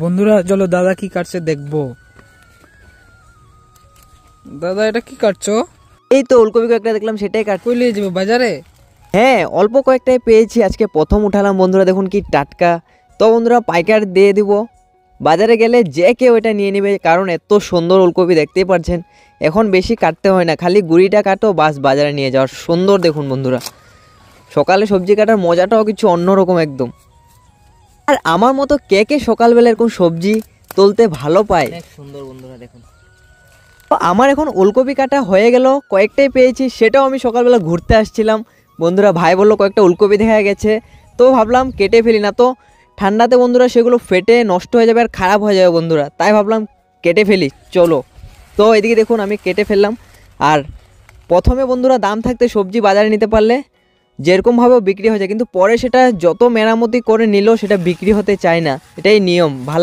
বন্ধুরা চলো দাদা কি কাটছে দেখবো। দাদা এটা কি কাটছো? এই তো ওলকপি কয়েকটা দেখলাম, সেটাই কাট। কই নিয়ে যাবো বাজারে? হ্যাঁ, অল্প কয়েকটাই পেয়েছি, আজকে প্রথম উঠালাম বন্ধুরা। দেখুন কি টাটকা। তো বন্ধুরা পাইকার দিয়ে দিব, বাজারে গেলে যে কেউ এটা নিয়ে নেবে, কারণ এত সুন্দর ওলকপি দেখতেই পাচ্ছেন। এখন বেশি কাটতে হয় না, খালি গুঁড়িটা কাটো বাস বাজারে নিয়ে যাওয়ার। সুন্দর দেখুন বন্ধুরা, সকালে সবজি কাটার মজাটাও কিছু অন্যরকম একদম। আর আমার মতো কে কে সকালবেলা এরকম সবজি তুলতে ভালো পায়? সুন্দর বন্ধুরা দেখুন। তো আমার এখন ওলকপি কাটা হয়ে গেল, কয়েকটাই পেয়েছি, সেটাও আমি সকালবেলা ঘুরতে আসছিলাম বন্ধুরা। ভাই বললো কয়েকটা ওলকপি দেখা গেছে, তো ভাবলাম কেটে ফেলি, না তো ঠান্ডাতে বন্ধুরা সেগুলো ফেটে নষ্ট হয়ে যাবে আর খারাপ হয়ে যাবে বন্ধুরা, তাই ভাবলাম কেটে ফেলি চলো। তো এদিকে দেখুন আমি কেটে ফেললাম। আর প্রথমে বন্ধুরা দাম থাকতে সবজি বাজারে নিতে পারলে যেরকমভাবেও বিক্রি হয়ে যায়, কিন্তু পরে সেটা যত মেরামতি করে নিলেও সেটা বিক্রি হতে চায় না, এটাই নিয়ম। ভালো